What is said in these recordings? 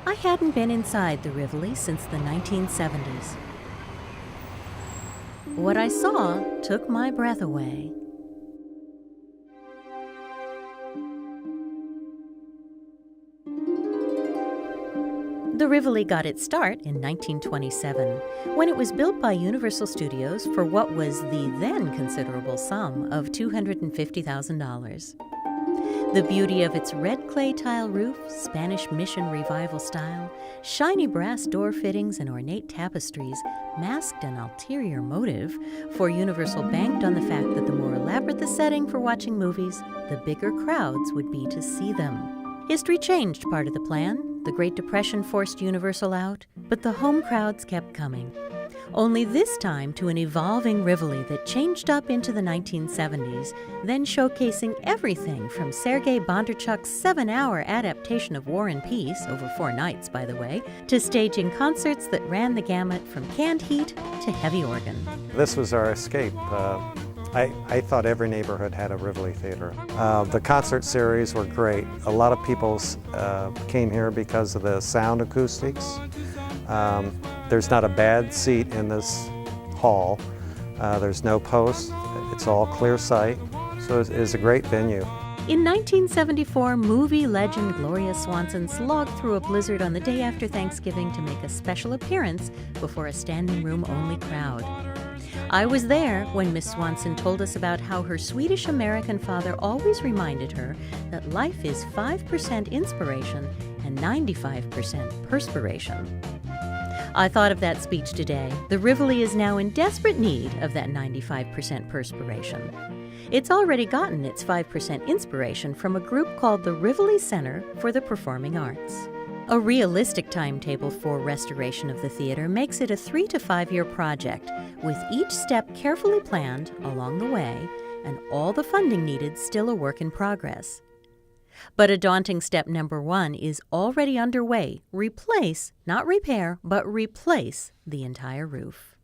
I hadn't been inside the Rivoli since the 1970s. What I saw took my breath away. The Rivoli got its start in 1927, when it was built by Universal Studios for what was the then considerable sum of $250,000. The beauty of its red clay tile roof, Spanish Mission Revival style, shiny brass door fittings, and ornate tapestries masked an ulterior motive, for Universal banked on the fact that the more elaborate the setting for watching movies, the bigger crowds would be to see them. History changed part of the plan. The Great Depression forced Universal out, but the home crowds kept coming. Only this time to an evolving Rivoli that changed up into the 1970s, then showcasing everything from Sergei Bondarchuk's 7-hour adaptation of War and Peace, over 4 nights by the way, to staging concerts that ran the gamut from canned heat to heavy organ. This was our escape. I thought every neighborhood had a Rivoli theater. The concert series were great. A lot of people came here because of the sound acoustics. There's not a bad seat in this hall. There's no posts. It's all clear sight. So it's a great venue. In 1974, movie legend Gloria Swanson slogged through a blizzard on the day after Thanksgiving to make a special appearance before a standing room only crowd. I was there when Miss Swanson told us about how her Swedish-American father always reminded her that life is 5% inspiration and 95% perspiration. I thought of that speech today. The Rivoli is now in desperate need of that 95% perspiration. It's already gotten its 5% inspiration from a group called the Rivoli Center for the Performing Arts. A realistic timetable for restoration of the theater makes it a 3 to 5 year project, with each step carefully planned along the way and all the funding needed still a work in progress. But a daunting step number 1 is already underway. Replace, not repair, but replace the entire roof.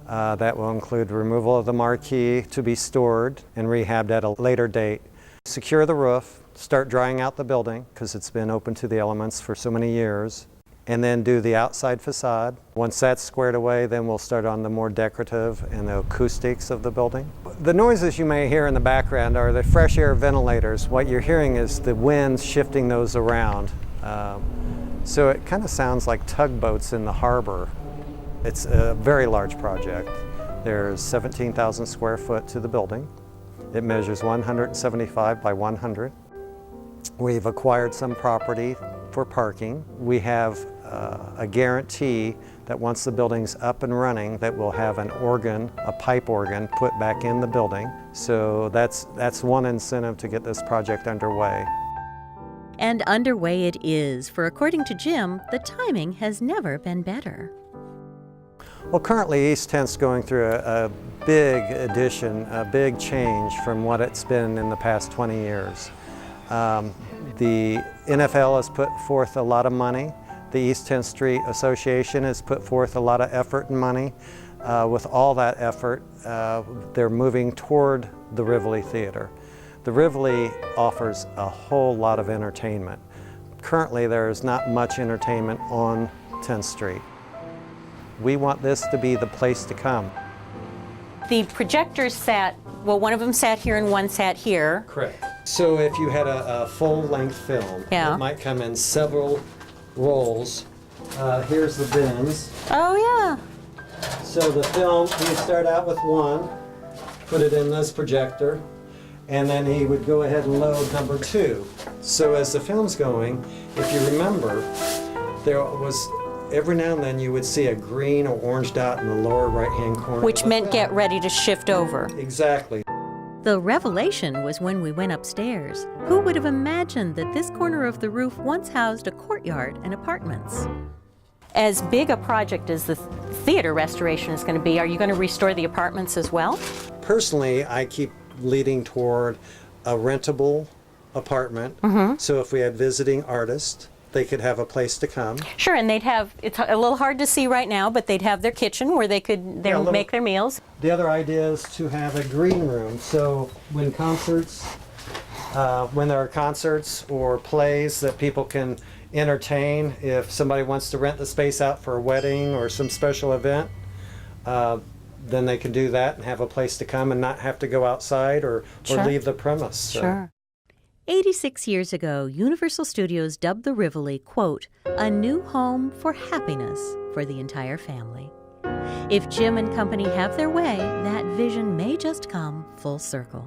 That will include removal of the marquee to be stored and rehabbed at a later date. Secure the roof, start drying out the building because it's been open to the elements for so many years, and then do the outside facade. Once that's squared away, then we'll start on the more decorative and the acoustics of the building. The noises you may hear in the background are the fresh air ventilators. What you're hearing is the wind shifting those around. So it kind of sounds like tugboats in the harbor. It's a very large project. There's 17,000 square foot to the building. It measures 175 by 100. We've acquired some property for parking. We have a guarantee that once the building's up and running, that we'll have an organ, a pipe organ, put back in the building. So that's one incentive to get this project underway. And underway it is, for according to Jim, the timing has never been better. Well, currently East 10th's going through a big addition, a big change from what it's been in the past 20 years. The NFL has put forth a lot of money. The East 10th Street Association has put forth a lot of effort and money. With all that effort, they're moving toward the Rivoli Theater. The Rivoli offers a whole lot of entertainment. Currently, there is not much entertainment on 10th Street. We want this to be the place to come. The projectors sat, well, one of them sat here and one sat here. Correct. So if you had a full-length film, Yeah. it might come in several rolls. Here's the bins. Oh, yeah. So the film, we start out with one, put it in this projector, and then he would go ahead and load number 2. So as the film's going, if you remember, there was every now and then you would see a green or orange dot in the lower right-hand corner. Which meant get ready to shift over. Exactly. The revelation was when we went upstairs. Who would have imagined that this corner of the roof once housed a courtyard and apartments? As big a project as the theater restoration is going to be, are you going to restore the apartments as well? Personally, I keep leading toward a rentable apartment. So if we had visiting artists, they could have a place to come. Sure, and they'd have, it's a little hard to see right now, but they'd have their kitchen where they could make their meals. The other idea is to have a green room. So when concerts when there are concerts or plays that people can entertain. If somebody wants to rent the space out for a wedding or some special event, then they can do that and have a place to come and not have to go outside or Sure. leave the premise. So. Sure. 86 years ago, Universal Studios dubbed the Rivoli, quote, a new home for happiness for the entire family. If Jim and company have their way, that vision may just come full circle.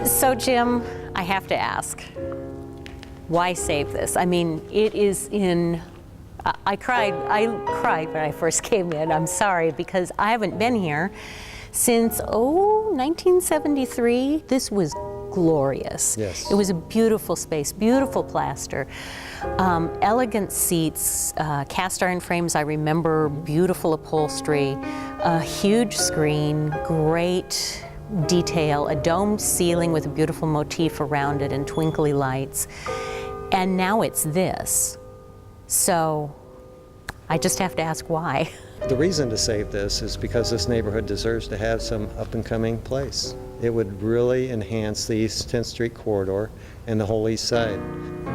So, Jim, I have to ask, why save this? I mean, it is in... I cried when I first came in. I'm sorry, because I haven't been here since, 1973. This was glorious. Yes. It was a beautiful space, beautiful plaster, elegant seats, cast iron frames, I remember, beautiful upholstery, a huge screen, great detail, a domed ceiling with a beautiful motif around it and twinkly lights. And now it's this. So I just have to ask why. The reason to save this is because this neighborhood deserves to have some up-and-coming place. It would really enhance the East 10th Street corridor and the whole east side.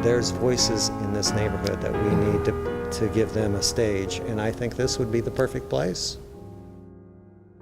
There's voices in this neighborhood that we need to give them a stage, and I think this would be the perfect place.